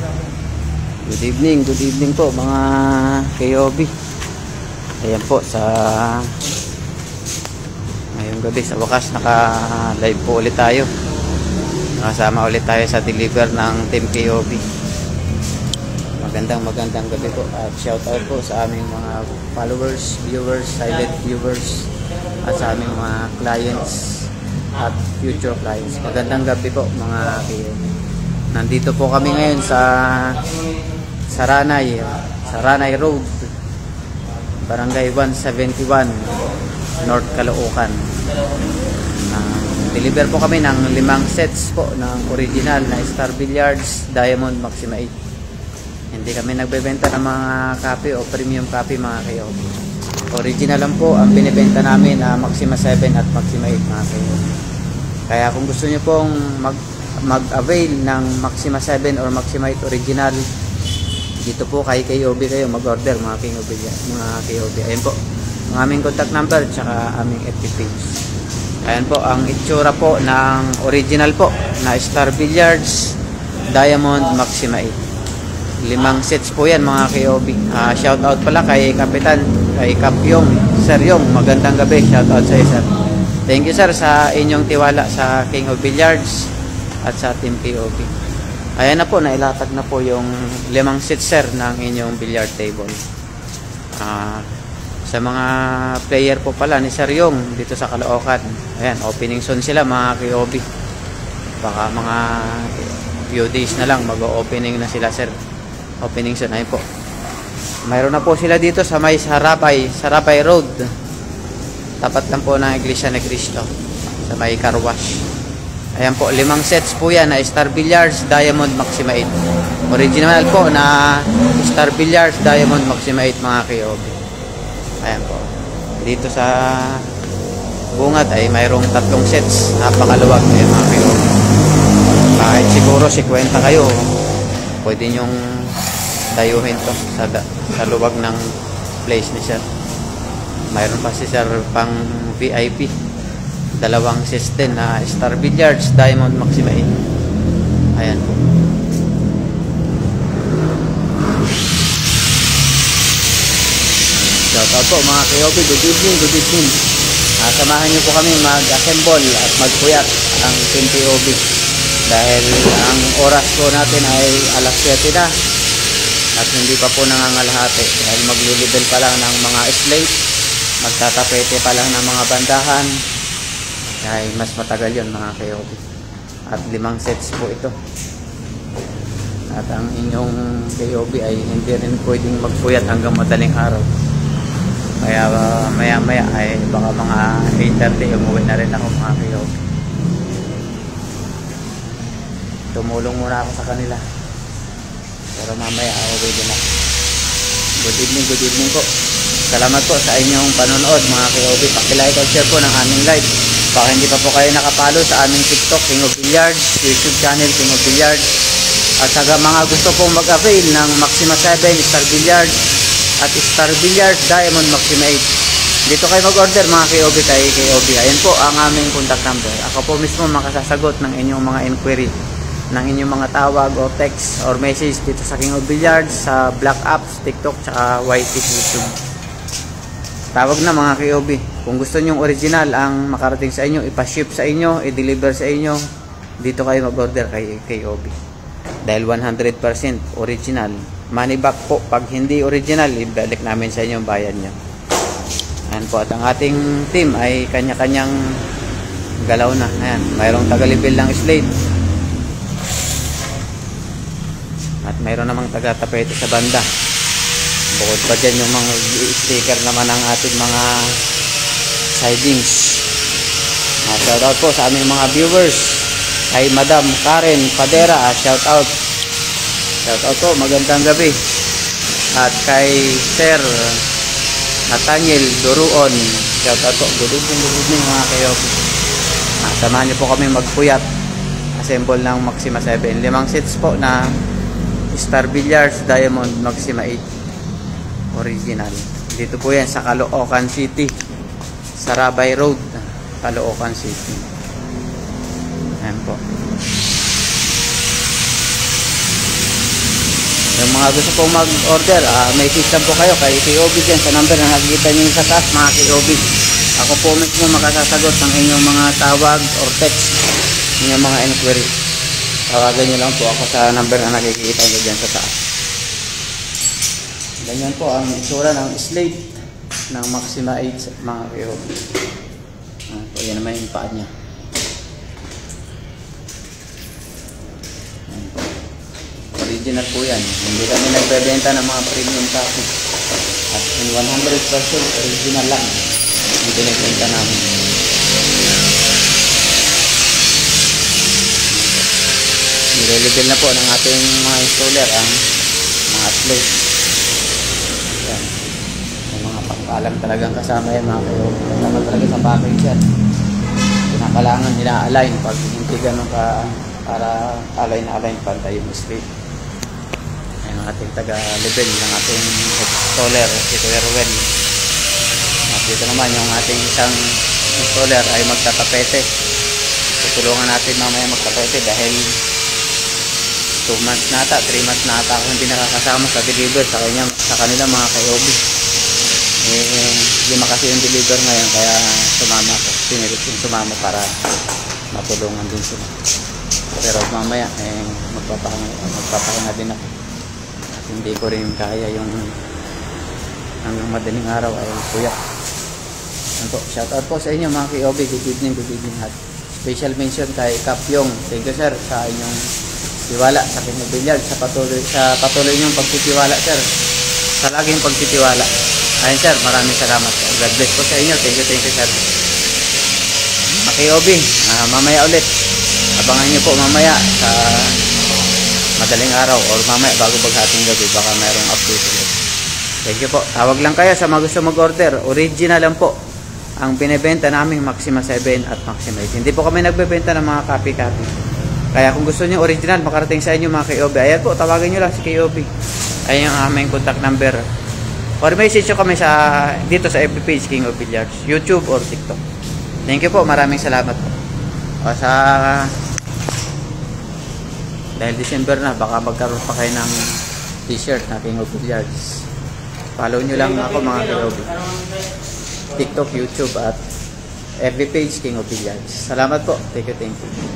Good evening po mga KOB. Ayan po sa ngayong gabi sa wakas naka-live po ulit tayo. Nakasama ulit tayo sa deliver ng Team KOB. Magandang gabi po at shout out po sa aming mga followers, viewers, silent viewers at sa aming mga clients at future clients. Magandang gabi po mga KOB. Nandito po kami ngayon sa Saranay Road, Barangay 171, North Caloocan. Deliver po kami ng 5 sets po ng original na Star Billiards Diamond Maxima 8. Hindi kami nagbebenta ng mga copy o premium copy mga KOB. Original lang po ang binibenta namin na Maxima 7 at Maxima 8 mga KOB. Kaya kung gusto nyo pong mag-avail ng Maxima 7 or Maxima 8 original, dito po kay KOB kayo mag-order mga KOB. Ayan po ang aming contact number tsaka aming FB page. Ayan po ang itsura po ng original po na Star Billiards Diamond Maxima 8. 5 sets po yan mga KOB. Shout out pala kay Kapitan, kay Kapyong, Sir Yong, magandang gabi. Shout out sa iyo sir. Thank you sir sa inyong tiwala sa King of Billiards at sa Team KOB. Ayan na po, nailatag na po yung 5 sets sir ng inyong billiard table. Sa mga player po pala ni Sir Yong dito sa Caloocan, ayan, opening soon sila mga KOB. Baka mga few days na lang mag-opening na sila sir. Opening soon, ayun po. Mayroon na po sila dito sa may Sarabay Road. Tapat lang po ng Iglesia ni Cristo sa may car wash. Ayan po, 5 sets po yan na Star Billiards Diamond Maxima 8. Original po na Star Billiards Diamond Maxima 8 mga KOB. Ayan po. Dito sa bungad ay mayroong 3 sets. Napakaluwag na mga KOB. Kahit siguro 50 kayo, pwede nyong dayuhin to sa luwag ng place ni sir. Mayroon pa si sir pang VIP, 2 sets din na Star Billiards Diamond Maxima 8. Ayan po. Shout out po mga KOB. Good evening. Samahan nyo po kami mag-assemble at magpuyat ang Team KOB dahil ang oras po natin ay alas 7 na at hindi pa po nangangalahati dahil maglo-level pa lang ng mga slate, magtatapete pa lang ng mga bandahan, ay mas matagal yon mga KOB. At 5 sets po ito at ang inyong KOB ay hindi rin pwedeng magpuyat hanggang madaling araw, kaya maya ay baka mga 8:30 umuwi na rin ako mga KOB. Tumulong muna ako sa kanila pero mamaya uuwi din ako. Good evening po. Salamat po sa inyong panonood mga KOB. Paki-like at share po ng aming live. Baka hindi pa po kayo nakapalo sa aming TikTok King of Billiards, YouTube channel King of Billiards, at sa mga gusto pong mag-avail ng Maxima 7 Star Billiards at Star Billiards Diamond Maxima 8, dito kayo mag-order mga KOB kay KOB. Ayan po ang aming contact number. Ako po mismo makasasagot ng inyong mga inquiry, ng inyong mga tawag o text or message dito sa King of Billiards, sa Black Apps, TikTok, tsaka YT YouTube. Tawag na mga KOB. Kung gusto nyong original ang makarating sa inyo, ipaship sa inyo, i-deliver sa inyo, dito kayo mag-order kay KOB. Dahil 100% original. Money back po. Pag hindi original, ibalik namin sa inyo ang bayad nyo. Ayan po. At ang ating team ay kanya-kanyang galaw na. Ayan. Mayroong taga-level ng slate. At mayroon namang taga-tapete sa banda. Bukod pa dyan yung mga sticker naman ng ating mga sidings. Shout out po sa aming mga viewers. Kay Madam Karen Padera, shout out po, magandang gabi. At kay Sir Nathaniel Duruon, shout out po. Good evening mga KOB. Samahan niyo po kami magpuyat, assemble ng Maxima 7. 5 sets po na Star Billiards Diamond Maxima 8 original. Dito po yan sa Caloocan City, Sarabay Road, Caloocan City. Ayan po. mga gusto pong mag-order, may system po kayo kay KOB dyan sa number na nakikita nyo sa taas, mga KOB. Ako po mismo makasasagot ng inyong mga tawag or text, inyong mga inquiry. Tawagan nyo lang po ako sa number na nakikita nyo dyan sa taas. Ganyan po ang itsura ng slate ng Maxima 8, mga KOB. Yan naman yung paa niya. Original po yan. Hindi kami nagbebenta ng mga premium copy. At 100% original lang yung pinagbenta namin. Nire-level na po ng ating mga installer ang mga slate. Yan. May mga pangkalang talagang kasama yan, mga kayo. Kasama talaga sa package yan. Kinakalangan nila align pag hindi ganun ka para align na align pantay yung slate. Ayan ang ating taga-level ng ating installer, si Kuya Ruel. At dito naman yung ating isang installer ay magtatapete. Tutulungan natin mamaya magtapete dahil 2 months na ata, 3 months na ata ako hindi nakakasama sa deliver sa kanila mga KOB. Lima kasi yung deliver ngayon kaya sumama ako. Pinilit yung sumama para matulungan din sila. Pero mamaya magpapahinga din ako. At hindi ko rin kaya yung hanggang madaling araw ay kuya. Shoutout po sa inyo mga KOB. Good evening at special mention kay Kapyong. Thank you sir sa inyong tiwala sa King of Billiards, sa patuloy niyong pagtitiwala sir, sa laging pagtitiwala. Ayun sir, maraming salamat. God bless po sa inyo. Thank you sir. Mga KOB, mamaya ulit. Abangan niyo po mamaya sa madaling araw or mamaya bago baghating gabi, baka mayroong update ulit. Thank you po. Tawag lang kayo sa mga gusto mag-order. Original lang po ang binebenta naming Maxima 7 at Maxima 8. Hindi po kami nagbebenta ng mga copy-copy. Kaya kung gusto niyo original makarating sa inyo mga KOB, ayan po, tawagan niyo lang si KOB. Ayan ang aming contact number. Or message nyo kami dito sa FB page King of Billiards, YouTube or TikTok. Thank you po, maraming salamat po. Dahil December na, baka magkaroon pa kayo ng t-shirt na King of Billiards. Follow nyo lang ako mga KOB. TikTok, YouTube at FB page King of Billiards. Salamat po. Thank you.